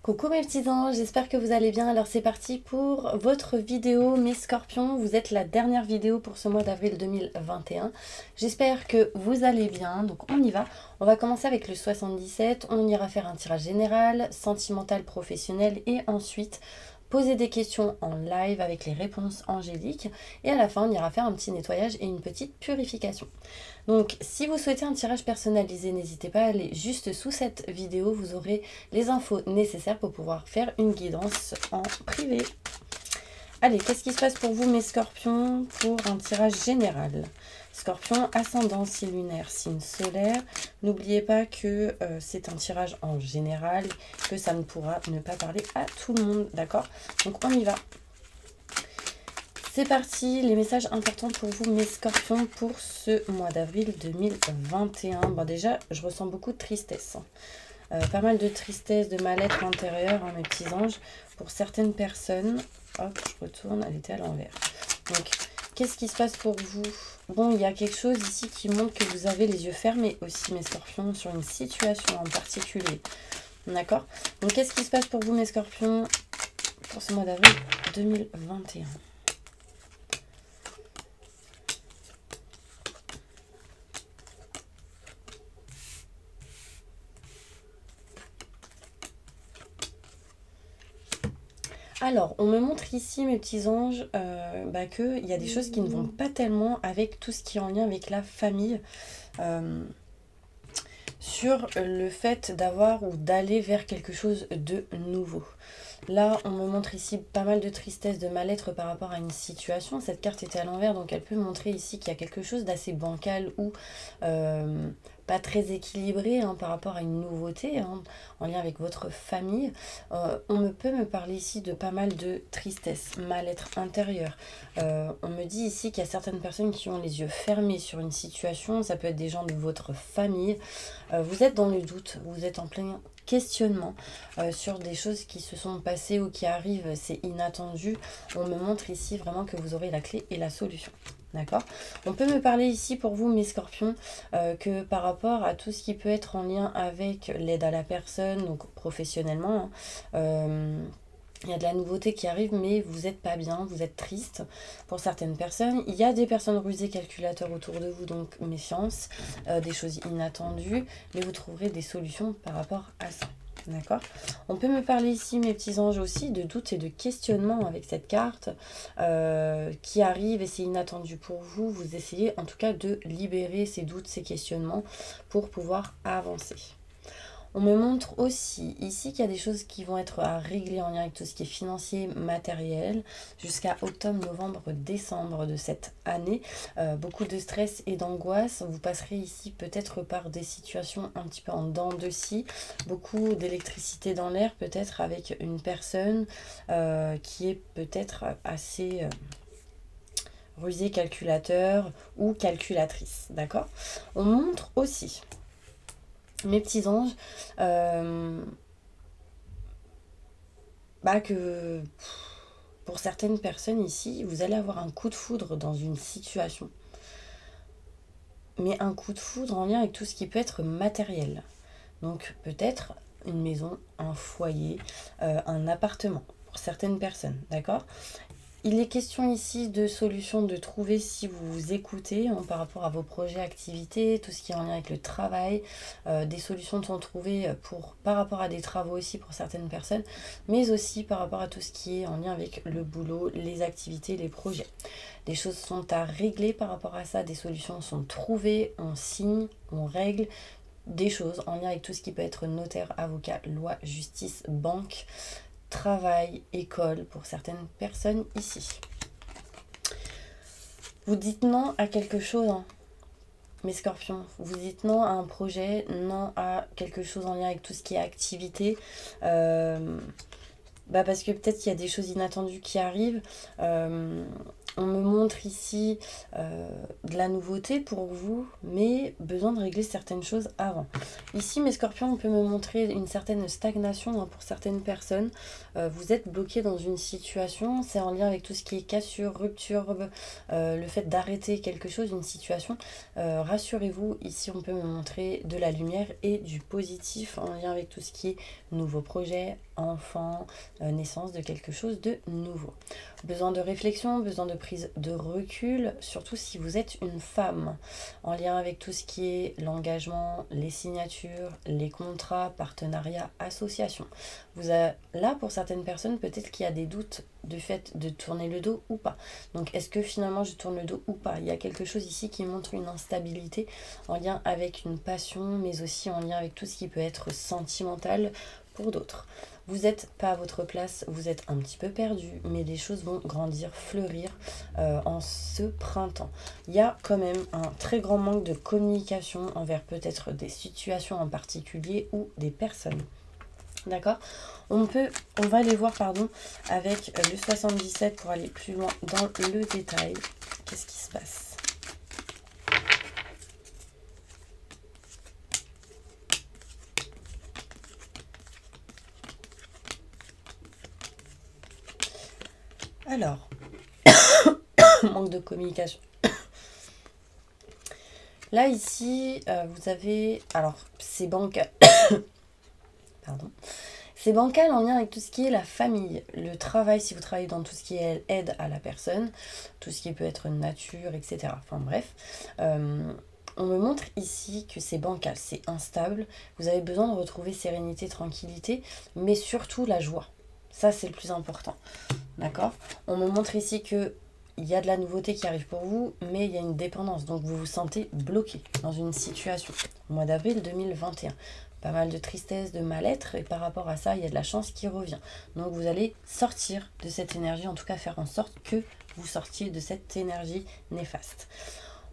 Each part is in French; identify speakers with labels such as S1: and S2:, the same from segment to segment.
S1: Coucou mes petits anges, j'espère que vous allez bien. Alors c'est parti pour votre vidéo mes scorpions. Vous êtes la dernière vidéo pour ce mois d'avril 2021. J'espère que vous allez bien, donc on y va. On va commencer avec le 77, on ira faire un tirage général, sentimental, professionnel et ensuite poser des questions en live avec les réponses angéliques. Et à la fin, on ira faire un petit nettoyage et une petite purification. Donc, si vous souhaitez un tirage personnalisé, n'hésitez pas à aller juste sous cette vidéo. Vous aurez les infos nécessaires pour pouvoir faire une guidance en privé. Allez, qu'est-ce qui se passe pour vous, mes scorpions, pour un tirage général? Scorpion, ascendant, signe lunaire, signe solaire. N'oubliez pas que c'est un tirage en général, que ça ne pourra ne pas parler à tout le monde, d'accord? Donc, on y va. C'est parti, les messages importants pour vous, mes scorpions, pour ce mois d'avril 2021. Bon, déjà, je ressens beaucoup de tristesse. Pas mal de tristesse, de mal-être intérieur, hein, mes petits anges. Pour certaines personnes, hop, je retourne, elle était à l'envers. Donc, qu'est-ce qui se passe pour vous? Bon, il y a quelque chose ici qui montre que vous avez les yeux fermés aussi, mes scorpions, sur une situation en particulier. D'accord? Donc, qu'est-ce qui se passe pour vous, mes scorpions, pour ce mois d'avril 2021? Alors, on me montre ici, mes petits anges, qu'il y a des choses qui ne vont pas tellement avec tout ce qui est en lien avec la famille. Sur le fait d'avoir ou d'aller vers quelque chose de nouveau. Là, on me montre ici pas mal de tristesse, de mal-être par rapport à une situation. Cette carte était à l'envers, donc elle peut montrer ici qu'il y a quelque chose d'assez bancal ou pas très équilibré hein, par rapport à une nouveauté hein, en lien avec votre famille. Peut me parler ici de pas mal de tristesse, mal-être intérieur. On me dit ici qu'il y a certaines personnes qui ont les yeux fermés sur une situation. Ça peut être des gens de votre famille. Vous êtes dans le doute, vous êtes en plein questionnement sur des choses qui se sont passées ou qui arrivent, c'est inattendu. On me montre ici vraiment que vous aurez la clé et la solution. D'accord? On peut me parler ici pour vous, mes scorpions, que par rapport à tout ce qui peut être en lien avec l'aide à la personne, donc professionnellement, il y a de la nouveauté qui arrive, mais vous n'êtes pas bien, vous êtes triste pour certaines personnes. Il y a des personnes rusées, calculateurs autour de vous, donc méfiance, des choses inattendues, mais vous trouverez des solutions par rapport à ça. D'accord? On peut me parler ici, mes petits anges, aussi de doutes et de questionnements avec cette carte qui arrive et c'est inattendu pour vous. Vous essayez en tout cas de libérer ces doutes, ces questionnements pour pouvoir avancer. On me montre aussi ici qu'il y a des choses qui vont être à régler en lien avec tout ce qui est financier, matériel, jusqu'à octobre, novembre, décembre de cette année. Beaucoup de stress et d'angoisse. Vous passerez ici peut-être par des situations un petit peu en dents de scie. Beaucoup d'électricité dans l'air, peut-être avec une personne qui est peut-être assez... rusée, calculateur ou calculatrice. D'accord? On montre aussi... mes petits anges, que pour certaines personnes ici, vous allez avoir un coup de foudre dans une situation. Mais un coup de foudre en lien avec tout ce qui peut être matériel. Donc peut-être une maison, un foyer, un appartement pour certaines personnes, d'accord ? Il est question ici de solutions de trouver si vous vous écoutez hein, par rapport à vos projets, activités, tout ce qui est en lien avec le travail. Des solutions sont trouvées par rapport à des travaux aussi pour certaines personnes, mais aussi par rapport à tout ce qui est en lien avec le boulot, les activités, les projets. Des choses sont à régler par rapport à ça, des solutions sont trouvées, on signe, on règle des choses en lien avec tout ce qui peut être notaire, avocat, loi, justice, banque, travail, école pour certaines personnes ici. Vous dites non à quelque chose, hein, mes scorpions. Vous dites non à un projet, non à quelque chose en lien avec tout ce qui est activité. Parce que peut-être qu'il y a des choses inattendues qui arrivent. On me montre ici de la nouveauté pour vous, mais besoin de régler certaines choses avant. Ici, mes scorpions, on peut me montrer une certaine stagnation hein, pour certaines personnes. Vous êtes bloqué dans une situation, c'est en lien avec tout ce qui est cassure, rupture, le fait d'arrêter quelque chose, une situation. Rassurez-vous, ici, on peut me montrer de la lumière et du positif en lien avec tout ce qui est nouveaux projets, enfants, naissance de quelque chose de nouveau. Besoin de réflexion, besoin de prise de recul, surtout si vous êtes une femme, en lien avec tout ce qui est l'engagement, les signatures, les contrats, partenariats, associations. Là, pour certaines personnes, peut-être qu'il y a des doutes du fait de tourner le dos ou pas. Donc, est-ce que finalement je tourne le dos ou pas? Il y a quelque chose ici qui montre une instabilité en lien avec une passion, mais aussi en lien avec tout ce qui peut être sentimental pour d'autres. Vous n'êtes pas à votre place, vous êtes un petit peu perdu, mais les choses vont grandir, fleurir en ce printemps. Il y a quand même un très grand manque de communication envers peut-être des situations en particulier ou des personnes. D'accord? On va aller voir avec le 77 pour aller plus loin dans le détail. Qu'est-ce qui se passe? Alors, manque de communication. Là, ici, vous avez... Alors, c'est bancal. Pardon. C'est bancal en lien avec tout ce qui est la famille, le travail, si vous travaillez dans tout ce qui est aide à la personne, tout ce qui peut être nature, etc. Enfin bref, on me montre ici que c'est bancal, c'est instable. Vous avez besoin de retrouver sérénité, tranquillité, mais surtout la joie. Ça, c'est le plus important. D'accord? On me montre ici que il y a de la nouveauté qui arrive pour vous, mais il y a une dépendance. Donc, vous vous sentez bloqué dans une situation. Au mois d'avril 2021. Pas mal de tristesse, de mal-être. Et par rapport à ça, il y a de la chance qui revient. Donc, vous allez sortir de cette énergie. En tout cas, faire en sorte que vous sortiez de cette énergie néfaste.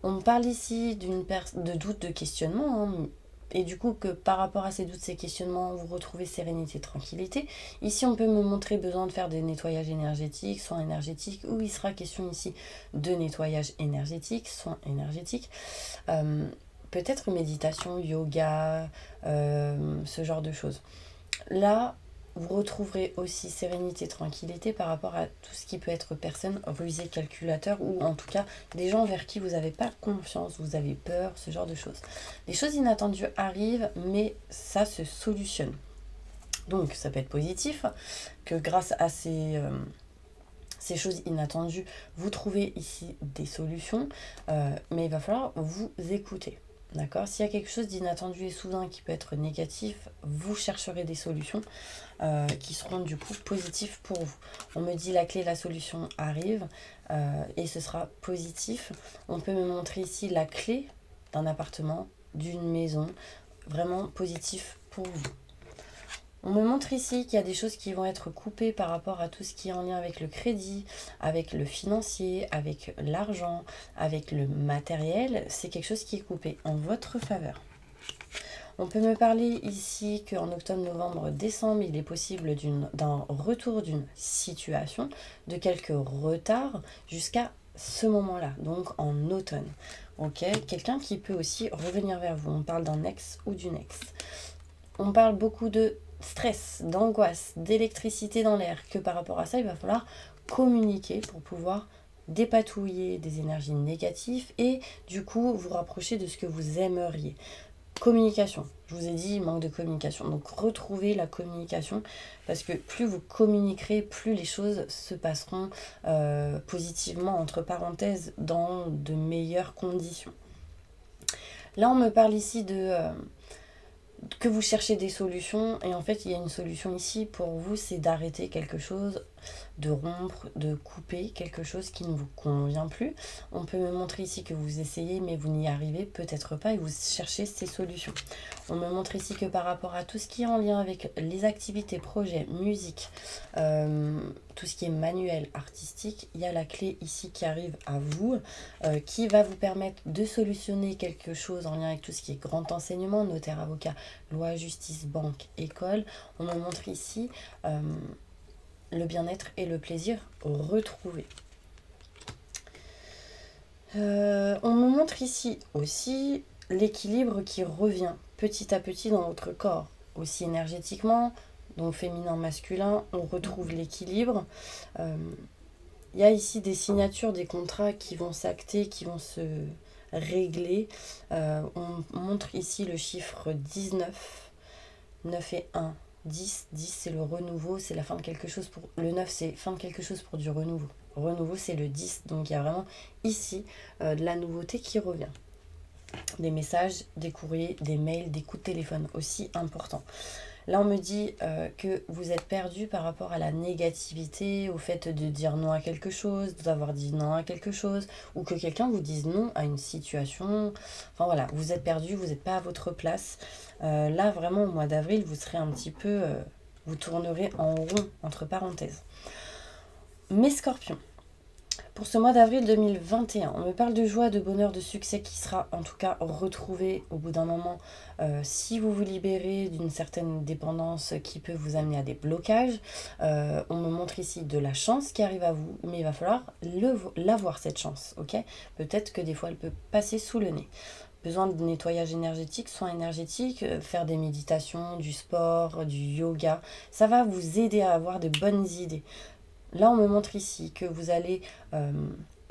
S1: On me parle ici de doute, de questionnement. Hein, et du coup, que par rapport à ces doutes, ces questionnements, vous retrouvez sérénité, tranquillité. Ici, on peut me montrer besoin de faire des nettoyages énergétiques, soins énergétiques, ou il sera question ici de nettoyage énergétique, soins énergétiques. Peut-être méditation, yoga, ce genre de choses. Là, vous retrouverez aussi sérénité, tranquillité par rapport à tout ce qui peut être personne rusée, calculateur ou en tout cas des gens vers qui vous n'avez pas confiance, vous avez peur, ce genre de choses. Les choses inattendues arrivent, mais ça se solutionne. Donc ça peut être positif que grâce à ces choses inattendues, vous trouvez ici des solutions, mais il va falloir vous écouter. D'accord? S'il y a quelque chose d'inattendu et soudain qui peut être négatif, vous chercherez des solutions qui seront du coup positifs pour vous. On me dit la clé, la solution arrive et ce sera positif. On peut me montrer ici la clé d'un appartement, d'une maison, vraiment positif pour vous. On me montre ici qu'il y a des choses qui vont être coupées par rapport à tout ce qui est en lien avec le crédit, avec le financier, avec l'argent, avec le matériel. C'est quelque chose qui est coupé en votre faveur. On peut me parler ici qu'en octobre, novembre, décembre, il est possible d'un retour d'une situation, de quelques retards jusqu'à ce moment-là, donc en automne. Ok, quelqu'un qui peut aussi revenir vers vous. On parle d'un ex ou d'une ex. On parle beaucoup de stress, d'angoisse, d'électricité dans l'air, que par rapport à ça, il va falloir communiquer pour pouvoir dépatouiller des énergies négatives et du coup vous rapprocher de ce que vous aimeriez. Communication, je vous ai dit manque de communication, donc retrouvez la communication parce que plus vous communiquerez, plus les choses se passeront positivement, entre parenthèses, dans de meilleures conditions. Là on me parle ici de que vous cherchez des solutions et en fait il y a une solution ici pour vous, c'est d'arrêter quelque chose, de rompre, de couper quelque chose qui ne vous convient plus. On peut me montrer ici que vous essayez mais vous n'y arrivez peut-être pas et vous cherchez ces solutions. On me montre ici que par rapport à tout ce qui est en lien avec les activités, projets, musique, tout ce qui est manuel, artistique, il y a la clé ici qui arrive à vous, qui va vous permettre de solutionner quelque chose en lien avec tout ce qui est grand enseignement, notaire, avocat, loi, justice, banque, école. On me montre ici le bien-être et le plaisir retrouvés. On me montre ici aussi l'équilibre qui revient petit à petit dans votre corps, aussi énergétiquement, donc féminin, masculin, on retrouve l'équilibre. Il y a ici des signatures, des contrats qui vont s'acter, qui vont se régler. On montre ici le chiffre 19, 9 et 1. 10 c'est le renouveau, c'est la fin de quelque chose pour... Le 9 c'est fin de quelque chose pour du renouveau. Renouveau c'est le 10, donc il y a vraiment ici de la nouveauté qui revient. Des messages, des courriers, des mails, des coups de téléphone aussi importants. Là on me dit que vous êtes perdu par rapport à la négativité, au fait de dire non à quelque chose, d'avoir dit non à quelque chose, ou que quelqu'un vous dise non à une situation. Enfin voilà, vous êtes perdu, vous n'êtes pas à votre place. Là vraiment au mois d'avril, vous serez un petit peu... vous tournerez en rond, entre parenthèses. Mes scorpions, pour ce mois d'avril 2021, on me parle de joie, de bonheur, de succès qui sera en tout cas retrouvé au bout d'un moment si vous vous libérez d'une certaine dépendance qui peut vous amener à des blocages. On me montre ici de la chance qui arrive à vous, mais il va falloir l'avoir cette chance, ok? Peut-être que des fois elle peut passer sous le nez. Besoin de nettoyage énergétique, soins énergétiques, faire des méditations, du sport, du yoga, ça va vous aider à avoir de bonnes idées. Là, on me montre ici que vous allez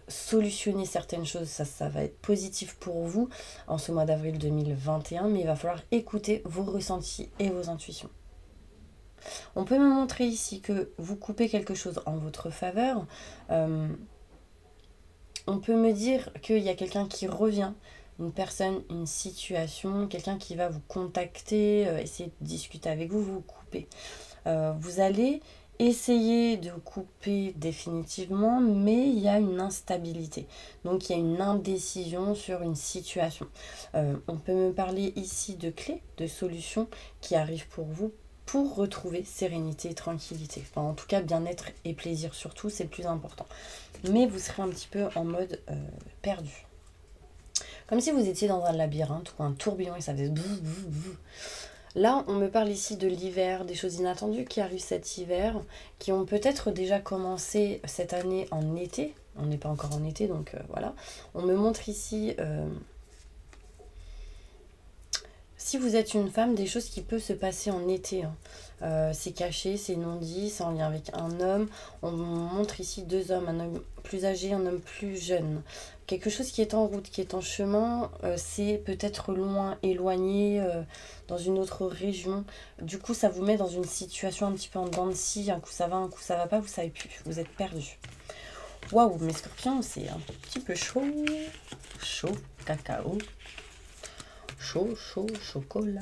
S1: solutionner certaines choses. Ça va être positif pour vous en ce mois d'avril 2021, mais il va falloir écouter vos ressentis et vos intuitions. On peut me montrer ici que vous coupez quelque chose en votre faveur. On peut me dire qu'il y a quelqu'un qui revient, une personne, une situation, quelqu'un qui va vous contacter, essayer de discuter avec vous, vous coupez. Vous allez... essayez de couper définitivement, mais il y a une instabilité. Donc il y a une indécision sur une situation. On peut me parler ici de clés, de solutions qui arrivent pour vous pour retrouver sérénité et tranquillité. Enfin, en tout cas, bien-être et plaisir surtout, c'est le plus important. Mais vous serez un petit peu en mode perdu. Comme si vous étiez dans un labyrinthe ou un tourbillon et ça faisait... Là, on me parle ici de l'hiver, des choses inattendues qui arrivent cet hiver, qui ont peut-être déjà commencé cette année en été. On n'est pas encore en été, donc voilà. On me montre ici, si vous êtes une femme, des choses qui peuvent se passer en été. C'est caché, c'est non dit, c'est en lien avec un homme. On me montre ici deux hommes, un homme plus âgé, un homme plus jeune. Quelque chose qui est en route, qui est en chemin, c'est peut-être loin, éloigné, dans une autre région. Du coup, ça vous met dans une situation un petit peu en dents de scie. Un coup ça va, un coup ça va pas, vous savez plus. Vous êtes perdu. Waouh, mes scorpions, c'est un petit peu chaud. Chaud, cacao. Chaud, chaud, chocolat.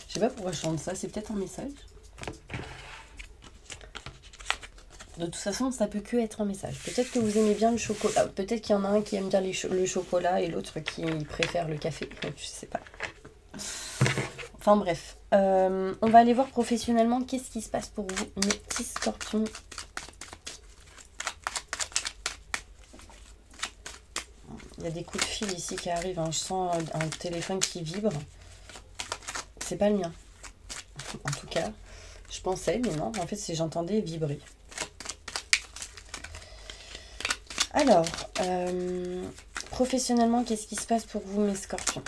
S1: Je sais pas pourquoi je chante ça, c'est peut-être un message. De toute façon, ça peut que être un message. Peut-être que vous aimez bien le chocolat. Peut-être qu'il y en a un qui aime bien le chocolat et l'autre qui préfère le café. Je sais pas. Enfin bref. On va aller voir professionnellement qu'est-ce qui se passe pour vous, mes petits scorpions. Il y a des coups de fil ici qui arrivent. Hein. Je sens un téléphone qui vibre. C'est pas le mien. En tout cas, je pensais, mais non. En fait, j'entendais vibrer. Alors, professionnellement, qu'est-ce qui se passe pour vous, mes scorpions?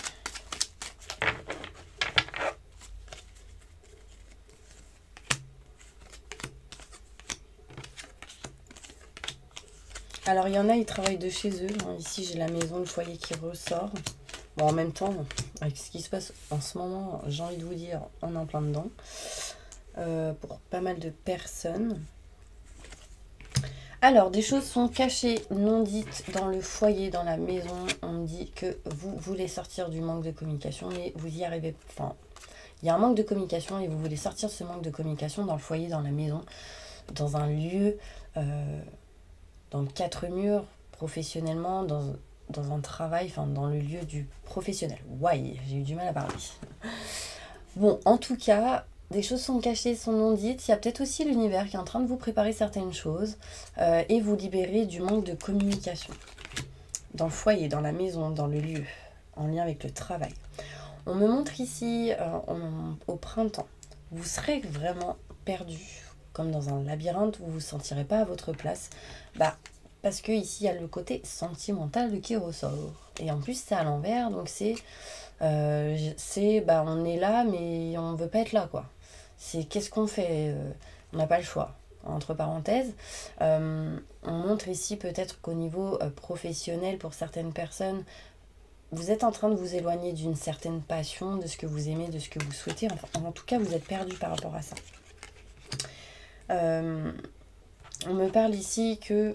S1: Alors, il y en a, ils travaillent de chez eux. Ici, j'ai la maison, le foyer qui ressort. Bon, en même temps, avec ce qui se passe en ce moment, j'ai envie de vous dire, on est en plein dedans. Pour pas mal de personnes. Alors, des choses sont cachées, non dites dans le foyer, dans la maison. On me dit que vous voulez sortir du manque de communication, mais vous y arrivez. Enfin, il y a un manque de communication et vous voulez sortir ce manque de communication dans le foyer, dans la maison, dans un lieu, dans 4 murs, professionnellement, dans un travail, enfin dans le lieu du professionnel. Ouais, j'ai eu du mal à parler. Bon, en tout cas, des choses sont cachées, sont non dites. Il y a peut-être aussi l'univers qui est en train de vous préparer certaines choses et vous libérer du manque de communication. Dans le foyer, dans la maison, dans le lieu, en lien avec le travail. On me montre ici, au printemps, vous serez vraiment perdu, comme dans un labyrinthe, vous ne vous sentirez pas à votre place. Bah, Parce que ici, il y a le côté sentimental qui ressort. Et en plus, c'est à l'envers, donc c'est... on est là, mais on veut pas être là, quoi. C'est qu'est-ce qu'on fait? On n'a pas le choix, entre parenthèses. On montre ici peut-être qu'au niveau professionnel, pour certaines personnes, vous êtes en train de vous éloigner d'une certaine passion, de ce que vous aimez, de ce que vous souhaitez. Enfin, en tout cas, vous êtes perdu par rapport à ça. On me parle ici que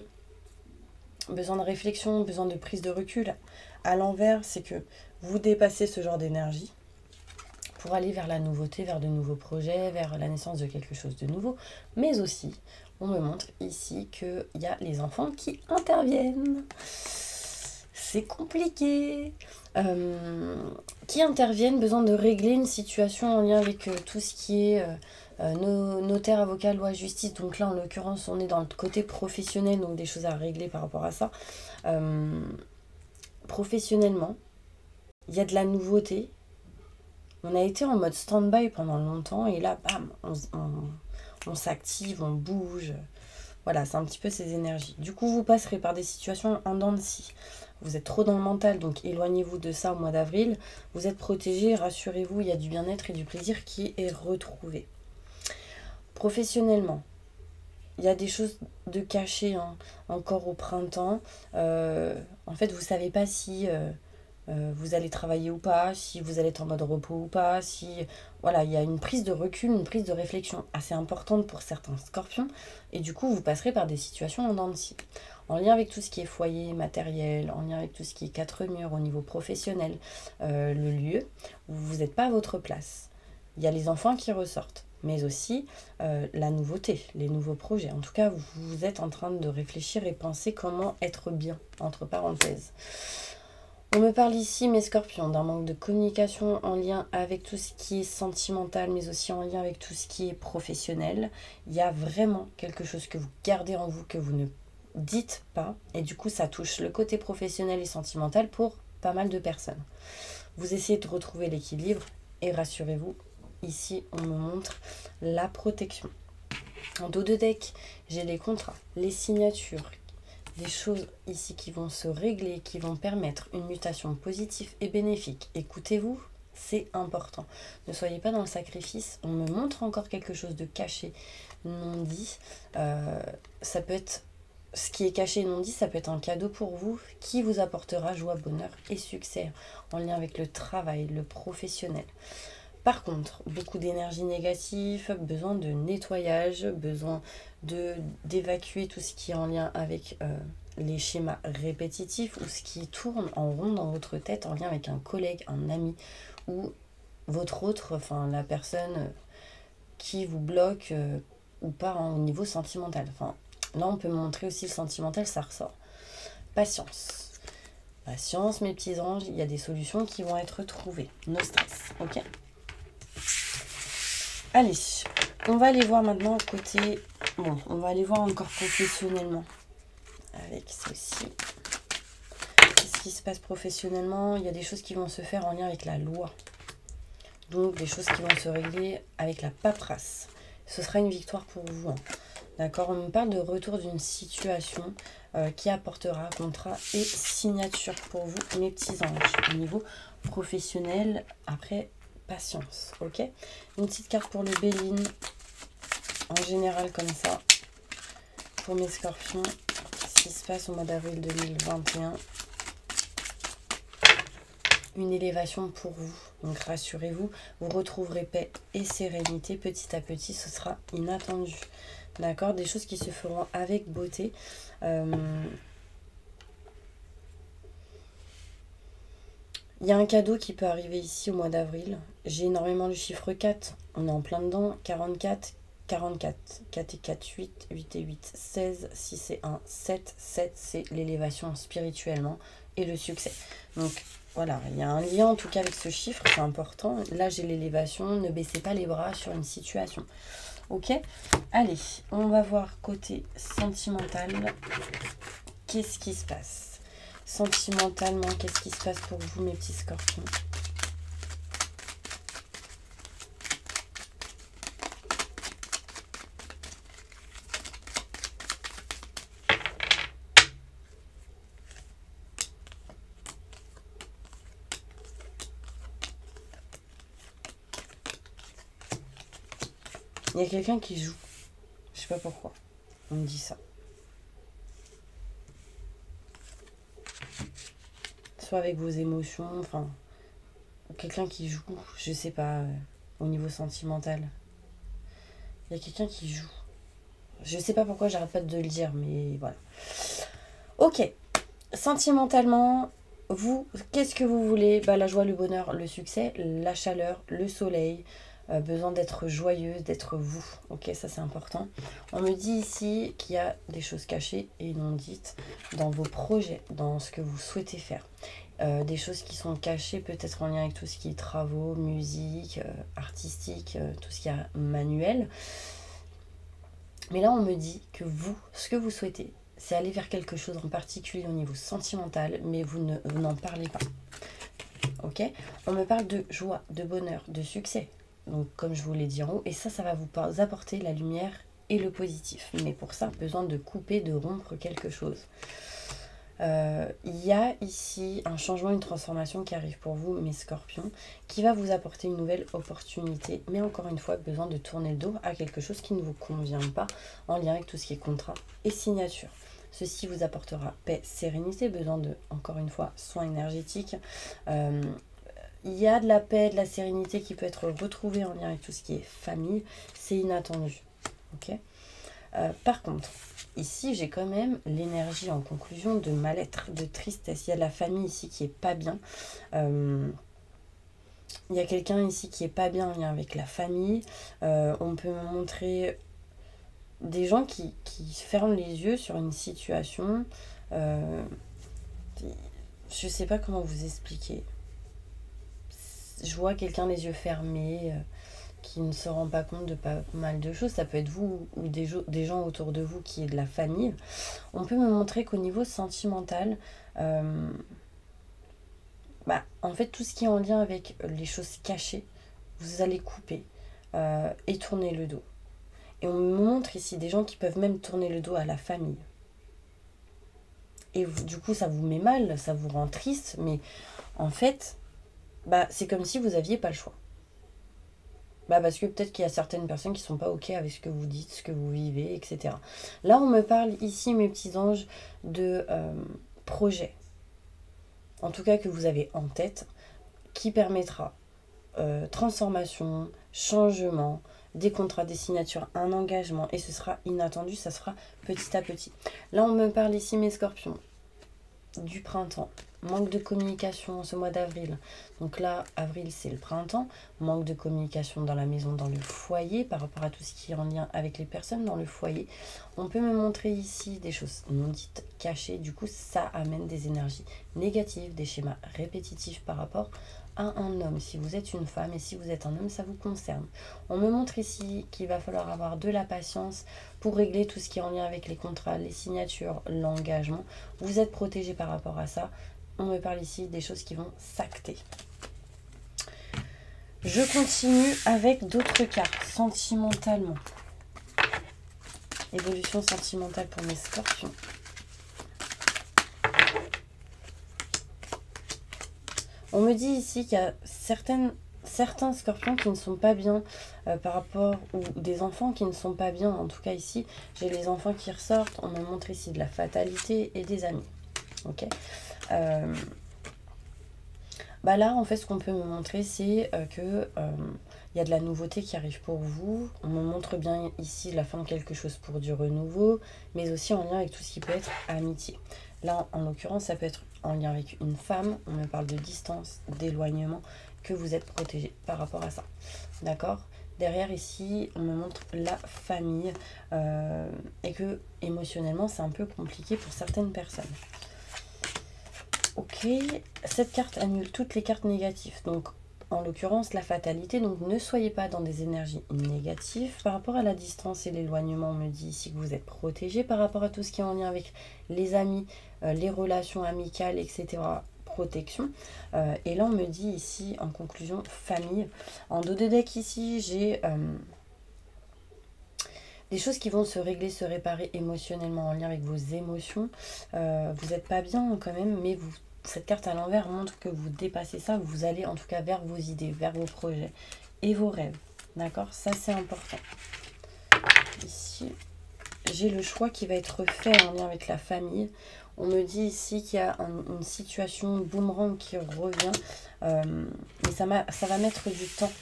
S1: besoin de réflexion, besoin de prise de recul. À l'envers, c'est que vous dépassez ce genre d'énergie pour aller vers la nouveauté, vers de nouveaux projets, vers la naissance de quelque chose de nouveau. Mais aussi, on me montre ici qu'il y a les enfants qui interviennent. C'est compliqué. Qui interviennent, besoin de régler une situation en lien avec tout ce qui est notaire, avocat, loi, justice. Donc là, en l'occurrence, on est dans le côté professionnel, donc des choses à régler par rapport à ça. Professionnellement, il y a de la nouveauté. On a été en mode stand-by pendant longtemps et là, bam, on s'active, on bouge. Voilà, c'est un petit peu ces énergies. Du coup, vous passerez par des situations en dents de scie. Vous êtes trop dans le mental, donc éloignez-vous de ça au mois d'avril. Vous êtes protégés, rassurez-vous, il y a du bien-être et du plaisir qui est retrouvé. Professionnellement, il y a des choses de cachées encore au printemps. En fait, vous ne savez pas si vous allez travailler ou pas, si vous allez être en mode repos ou pas. Voilà, il y a une prise de recul, une prise de réflexion assez importante pour certains scorpions. Et du coup, vous passerez par des situations en dents de scie. En lien avec tout ce qui est foyer, matériel, en lien avec tout ce qui est quatre murs au niveau professionnel, le lieu, où vous n'êtes pas à votre place. Il y a les enfants qui ressortent, mais aussi la nouveauté, les nouveaux projets. En tout cas, vous êtes en train de réfléchir et penser comment être bien, entre parenthèses. On me parle ici, mes scorpions, d'un manque de communication en lien avec tout ce qui est sentimental, mais aussi en lien avec tout ce qui est professionnel. Il y a vraiment quelque chose que vous gardez en vous, que vous ne dites pas. Et du coup, ça touche le côté professionnel et sentimental pour pas mal de personnes. Vous essayez de retrouver l'équilibre et rassurez-vous, ici, on me montre la protection. En dos de deck, j'ai les contrats, les signatures, des choses ici qui vont se régler, qui vont permettre une mutation positive et bénéfique. Écoutez-vous, c'est important. Ne soyez pas dans le sacrifice. On me montre encore quelque chose de caché, non dit. Ça peut être ce qui est caché et non dit, ça peut être un cadeau pour vous qui vous apportera joie, bonheur et succès en lien avec le travail, le professionnel. Par contre, beaucoup d'énergie négative, besoin de nettoyage, besoin d'évacuer tout ce qui est en lien avec les schémas répétitifs ou ce qui tourne en rond dans votre tête en lien avec un collègue, un ami ou votre autre, enfin la personne qui vous bloque ou pas au niveau sentimental. Enfin, là, on peut montrer aussi le sentimental, ça ressort. Patience. Patience, mes petits anges, il y a des solutions qui vont être trouvées. No stress, ok ? Allez, on va aller voir maintenant côté... Bon, on va aller voir encore professionnellement. Avec ceci. Qu'est-ce qui se passe professionnellement? Il y a des choses qui vont se faire en lien avec la loi. Donc, des choses qui vont se régler avec la paperasse. Ce sera une victoire pour vous. Hein. D'accord? On me parle de retour d'une situation qui apportera contrat et signature pour vous, mes petits anges. Au niveau professionnel, après... patience, ok? Une petite carte pour le Béline, en général comme ça, pour mes scorpions, ce qui se passe au mois d'avril 2021. Une élévation pour vous, donc rassurez-vous, vous retrouverez paix et sérénité petit à petit, ce sera inattendu, d'accord? Des choses qui se feront avec beauté. Il y a un cadeau qui peut arriver ici au mois d'avril. J'ai énormément le chiffre 4. On est en plein dedans. 44, 44. 4 et 4, 8. 8 et 8, 16. 6 et 1, 7. 7, c'est l'élévation spirituellement et le succès. Donc voilà, il y a un lien en tout cas avec ce chiffre, c'est important. Là, j'ai l'élévation. Ne baissez pas les bras sur une situation. Ok? Allez, on va voir côté sentimental. Qu'est-ce qui se passe? Sentimentalement, qu'est-ce qui se passe pour vous, mes petits scorpions? Il y a quelqu'un qui joue. Je sais pas pourquoi. On me dit ça. Soit avec vos émotions, enfin... Quelqu'un qui joue, je sais pas, au niveau sentimental. Il y a quelqu'un qui joue. Je sais pas pourquoi, j'arrête pas de le dire, mais voilà. Ok. Sentimentalement, vous, qu'est-ce que vous voulez? La joie, le bonheur, le succès, la chaleur, le soleil. Besoin d'être joyeuse, d'être vous. Ok, ça c'est important. On me dit ici qu'il y a des choses cachées et non dites dans vos projets, dans ce que vous souhaitez faire. Des choses qui sont cachées peut-être en lien avec tout ce qui est travaux, musique, artistique, tout ce qui est manuel. Mais là on me dit que vous, ce que vous souhaitez, c'est aller vers quelque chose en particulier au niveau sentimental, mais vous n'en parlez pas. Ok, on me parle de joie, de bonheur, de succès. Donc comme je vous l'ai dit en haut, et ça va vous apporter la lumière et le positif. Mais pour ça, besoin de couper, de rompre quelque chose. Il y a ici un changement, une transformation qui arrive pour vous, mes scorpions, qui va vous apporter une nouvelle opportunité. Mais encore une fois, besoin de tourner le dos à quelque chose qui ne vous convient pas, en lien avec tout ce qui est contrat et signature. Ceci vous apportera paix, sérénité, besoin de, encore une fois, soins énergétiques. Il y a de la paix, de la sérénité qui peut être retrouvée en lien avec tout ce qui est famille. C'est inattendu. Ok. Par contre, ici, j'ai quand même l'énergie en conclusion de mal-être, de tristesse. Il y a de la famille ici qui est pas bien. Il y a quelqu'un ici qui est pas bien en lien avec la famille. On peut me montrer des gens qui ferment les yeux sur une situation. Je sais pas comment vous expliquer. Je vois quelqu'un les yeux fermés, qui ne se rend pas compte de pas mal de choses. Ça peut être vous ou des gens autour de vous qui est de la famille. On peut me montrer qu'au niveau sentimental, en fait, tout ce qui est en lien avec les choses cachées, vous allez couper et tourner le dos. Et on me montre ici des gens qui peuvent même tourner le dos à la famille. Et du coup, ça vous met mal, ça vous rend triste, mais en fait, c'est comme si vous n'aviez pas le choix. Parce que peut-être qu'il y a certaines personnes qui ne sont pas ok avec ce que vous dites, ce que vous vivez, etc. Là, on me parle ici, mes petits anges, de projets. En tout cas, que vous avez en tête, qui permettra transformation, changement, des contrats, des signatures, un engagement. Et ce sera inattendu, ça se fera petit à petit. Là, on me parle ici, mes scorpions, du printemps. Manque de communication ce mois d'avril. Donc là, avril, c'est le printemps. Manque de communication dans la maison, dans le foyer, par rapport à tout ce qui est en lien avec les personnes dans le foyer. On peut me montrer ici des choses non dites, cachées. Du coup, ça amène des énergies négatives, des schémas répétitifs par rapport à un homme. Si vous êtes une femme et si vous êtes un homme, ça vous concerne. On me montre ici qu'il va falloir avoir de la patience pour régler tout ce qui est en lien avec les contrats, les signatures, l'engagement. Vous êtes protégé par rapport à ça. On me parle ici des choses qui vont s'acter. Je continue avec d'autres cartes, sentimentalement. Évolution sentimentale pour mes scorpions. On me dit ici qu'il y a certains scorpions qui ne sont pas bien par rapport, ou des enfants qui ne sont pas bien. En tout cas ici, j'ai les enfants qui ressortent. On me montre ici de la fatalité et des amis. Ok. Là, en fait, ce qu'on peut me montrer, c'est que y a de la nouveauté qui arrive pour vous. On me montre bien ici la fin de quelque chose pour du renouveau, mais aussi en lien avec tout ce qui peut être amitié. Là, en l'occurrence, ça peut être en lien avec une femme. On me parle de distance, d'éloignement, que vous êtes protégé par rapport à ça. D'accord ? Derrière, ici, on me montre la famille et que émotionnellement, c'est un peu compliqué pour certaines personnes. Ok, cette carte annule toutes les cartes négatives, donc en l'occurrence la fatalité, donc ne soyez pas dans des énergies négatives. Par rapport à la distance et l'éloignement, on me dit ici que vous êtes protégé par rapport à tout ce qui est en lien avec les amis, les relations amicales, etc. Protection. Et là on me dit ici en conclusion famille. En dos de deck ici j'ai des choses qui vont se régler, se réparer émotionnellement en lien avec vos émotions. Vous n'êtes pas bien quand même, mais cette carte à l'envers montre que vous dépassez ça, vous allez en tout cas vers vos idées, vers vos projets et vos rêves. D'accord ? Ça, c'est important. Ici, j'ai le choix qui va être fait en lien avec la famille. On me dit ici qu'il y a une situation boomerang qui revient. Mais ça va mettre du temps.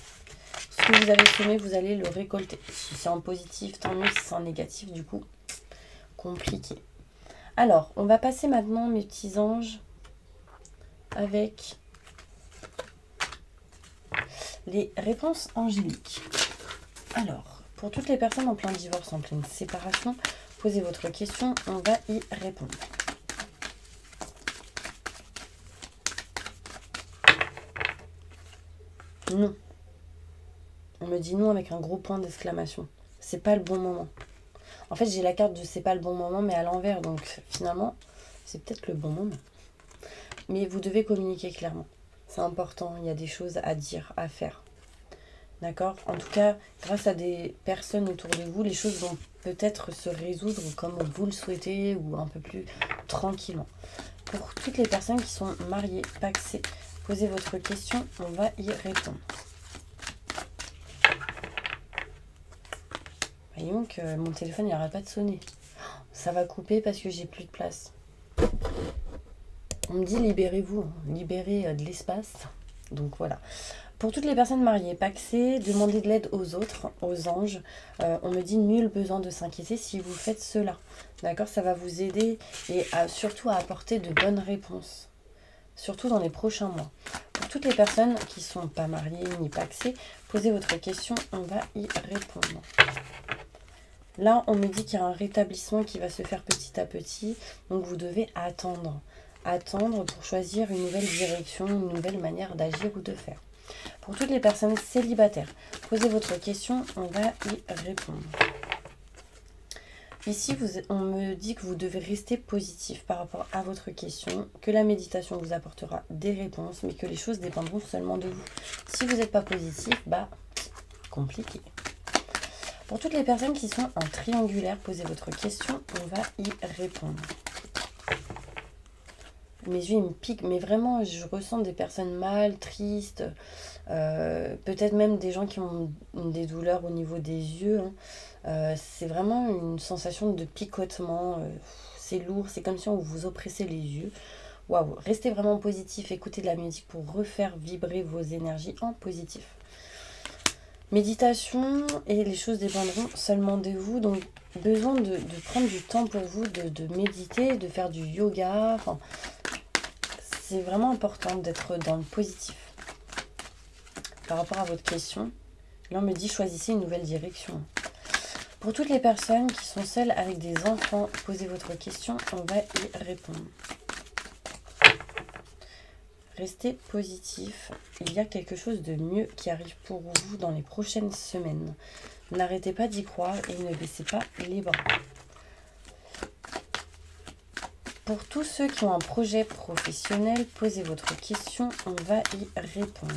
S1: Ce que vous avez semé, vous allez le récolter. Si c'est en positif, tant mieux. Si c'est en négatif, du coup, compliqué. Alors, on va passer maintenant, mes petits anges, avec les réponses angéliques. Alors, pour toutes les personnes en plein divorce, en pleine séparation, posez votre question, on va y répondre. Non. On me dit non avec un gros point d'exclamation. C'est pas le bon moment. En fait, j'ai la carte de c'est pas le bon moment, mais à l'envers. Donc, finalement, c'est peut-être le bon moment. Mais vous devez communiquer clairement. C'est important. Il y a des choses à dire, à faire. D'accord? En tout cas, grâce à des personnes autour de vous, les choses vont peut-être se résoudre comme vous le souhaitez ou un peu plus tranquillement. Pour toutes les personnes qui sont mariées, paxées, posez votre question, on va y répondre. Voyons que mon téléphone n'arrête pas de sonner. Ça va couper parce que j'ai plus de place. On me dit libérez-vous, libérez de l'espace. Donc voilà. Pour toutes les personnes mariées, paxées, demandez de l'aide aux autres, aux anges. On me dit nul besoin de s'inquiéter si vous faites cela. D'accord? Ça va vous aider et surtout à apporter de bonnes réponses. Surtout dans les prochains mois. Pour toutes les personnes qui ne sont pas mariées ni paxées, posez votre question, on va y répondre. Là, on me dit qu'il y a un rétablissement qui va se faire petit à petit. Donc, vous devez attendre. Attendre pour choisir une nouvelle direction, une nouvelle manière d'agir ou de faire. Pour toutes les personnes célibataires, posez votre question, on va y répondre. Ici, on me dit que vous devez rester positif par rapport à votre question, que la méditation vous apportera des réponses, mais que les choses dépendront seulement de vous. Si vous n'êtes pas positif, bah, compliqué. Pour toutes les personnes qui sont en triangulaire, posez votre question, on va y répondre. Mes yeux, ils me piquent, mais vraiment, je ressens des personnes mal, tristes, peut-être même des gens qui ont des douleurs au niveau des yeux. C'est vraiment une sensation de picotement, c'est lourd, c'est comme si on vous oppressait les yeux. Waouh, restez vraiment positif, écoutez de la musique pour refaire vibrer vos énergies en positif. Méditation et les choses dépendront seulement de vous. Donc, besoin de prendre du temps pour vous, de méditer, de faire du yoga. Enfin, c'est vraiment important d'être dans le positif. Par rapport à votre question, là on me dit choisissez une nouvelle direction. Pour toutes les personnes qui sont seules avec des enfants, posez votre question, on va y répondre. Restez positif, il y a quelque chose de mieux qui arrive pour vous dans les prochaines semaines. N'arrêtez pas d'y croire et ne baissez pas les bras. Pour tous ceux qui ont un projet professionnel, posez votre question, on va y répondre.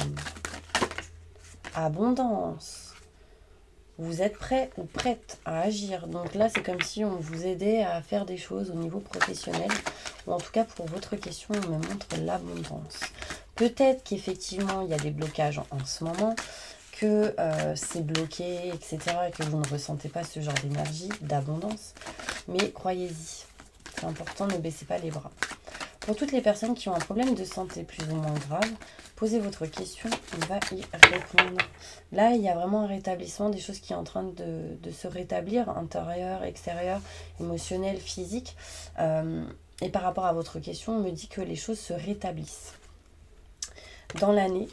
S1: Abondance. Vous êtes prêt ou prête à agir. Donc là, c'est comme si on vous aidait à faire des choses au niveau professionnel. Ou en tout cas, pour votre question, on me montre l'abondance. Peut-être qu'effectivement, il y a des blocages en ce moment, que c'est bloqué, etc. Et que vous ne ressentez pas ce genre d'énergie, d'abondance. Mais croyez-y. C'est important, ne baissez pas les bras. Pour toutes les personnes qui ont un problème de santé plus ou moins grave, posez votre question, on va y répondre. Là, il y a vraiment un rétablissement, des choses qui sont en train de se rétablir, intérieur, extérieur, émotionnel, physique. Et par rapport à votre question, on me dit que les choses se rétablissent. Dans l'année,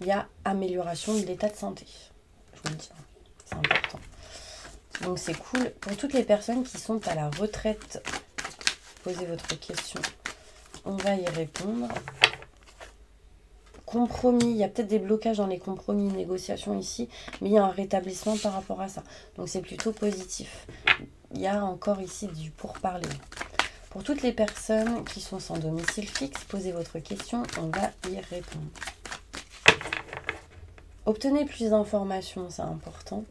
S1: il y a amélioration de l'état de santé. Je vous le dis, c'est important. Donc c'est cool. Pour toutes les personnes qui sont à la retraite, posez votre question. On va y répondre. Compromis, il y a peut-être des blocages dans les compromis, négociations ici, mais il y a un rétablissement par rapport à ça. Donc c'est plutôt positif. Il y a encore ici du pourparler. Pour toutes les personnes qui sont sans domicile fixe, posez votre question, on va y répondre. Obtenez plus d'informations, c'est important.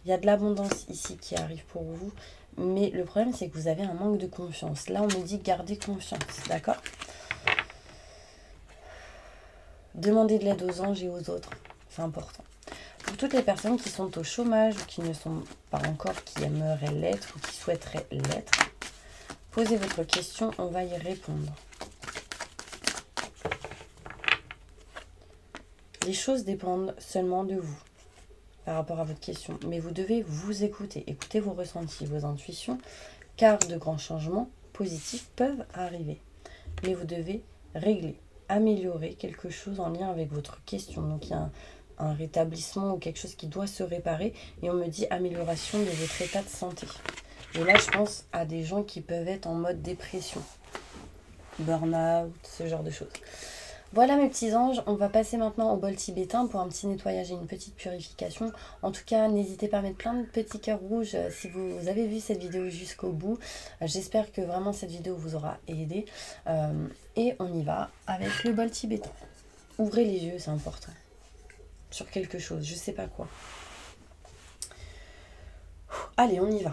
S1: Il y a de l'abondance ici qui arrive pour vous. Mais le problème, c'est que vous avez un manque de confiance. Là, on me dit gardez confiance, d'accord? Demandez de l'aide aux anges et aux autres. C'est important. Pour toutes les personnes qui sont au chômage ou qui ne sont pas encore, qui aimeraient l'être ou qui souhaiteraient l'être, posez votre question, on va y répondre. Les choses dépendent seulement de vous par rapport à votre question, mais vous devez vous écouter, écouter vos ressentis, vos intuitions, car de grands changements positifs peuvent arriver. Mais vous devez régler, améliorer quelque chose en lien avec votre question. Donc il y a un rétablissement ou quelque chose qui doit se réparer, et on me dit amélioration de votre état de santé. Et là, je pense à des gens qui peuvent être en mode dépression, burn-out, ce genre de choses. Voilà mes petits anges, on va passer maintenant au bol tibétain pour un petit nettoyage et une petite purification. En tout cas, n'hésitez pas à mettre plein de petits cœurs rouges si vous avez vu cette vidéo jusqu'au bout. J'espère que vraiment cette vidéo vous aura aidé. Et on y va avec le bol tibétain. Ouvrez les yeux, c'est important. Sur quelque chose, je sais pas quoi. Allez, on y va.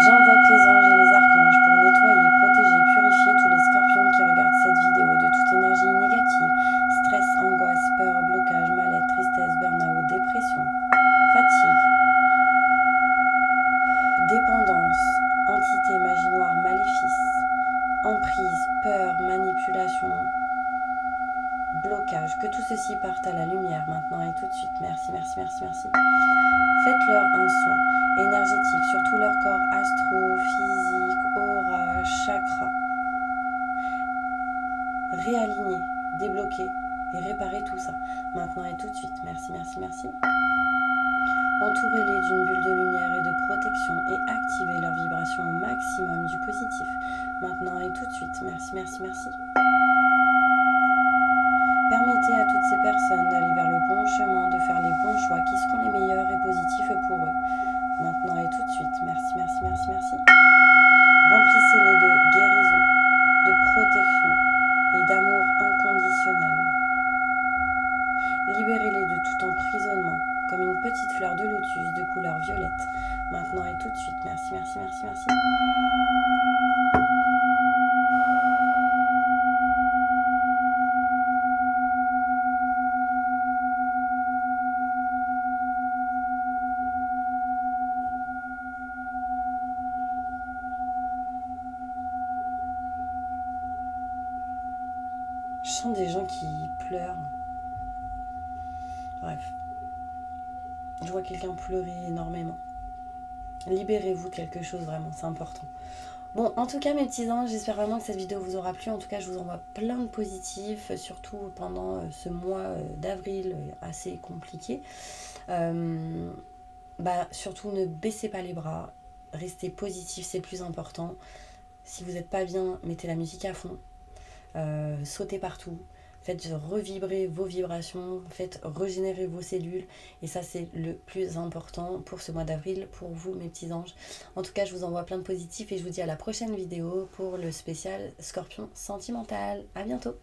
S1: J'invoque les anges et les archanges pour nettoyer, protéger, purifier tous les scorpions qui regardent cette vidéo de toute énergie négative, stress, angoisse, peur, blocage, mal-être, tristesse, burn-out, dépression, fatigue, dépendance, entité, magie noire, maléfice, emprise, peur, manipulation, blocage. Que tout ceci parte à la lumière maintenant et tout de suite. Merci, merci, merci, merci. Faites-leur un soin énergétique sur tout leur corps astro, physique, aura, chakra. Réaligner, débloquer et réparer tout ça. Maintenant et tout de suite. Merci, merci, merci. Entourez-les d'une bulle de lumière et de protection et activez leur vibration au maximum du positif. Maintenant et tout de suite. Merci, merci, merci. Permettez à toutes ces personnes d'aller vers le bon chemin, de faire les bons choix qui seront les meilleurs et positifs pour eux. Maintenant et tout de suite. Merci, merci, merci, merci. Remplissez-les de guérison, de protection et d'amour inconditionnel. Libérez-les de tout emprisonnement, comme une petite fleur de lotus de couleur violette. Maintenant et tout de suite. Merci, merci, merci, merci. Je sens des gens qui pleurent. Bref. Je vois quelqu'un pleurer énormément. Libérez-vous de quelque chose vraiment, c'est important. Bon, en tout cas mes petits anges, j'espère vraiment que cette vidéo vous aura plu. En tout cas, je vous envoie plein de positifs, surtout pendant ce mois d'avril assez compliqué. Surtout ne baissez pas les bras, restez positif, c'est le plus important. Si vous n'êtes pas bien, mettez la musique à fond. Sautez partout, faites revibrer vos vibrations, faites régénérer vos cellules, et ça c'est le plus important pour ce mois d'avril, pour vous mes petits anges. En tout cas, je vous envoie plein de positifs et je vous dis à la prochaine vidéo pour le spécial Scorpion sentimental. À bientôt.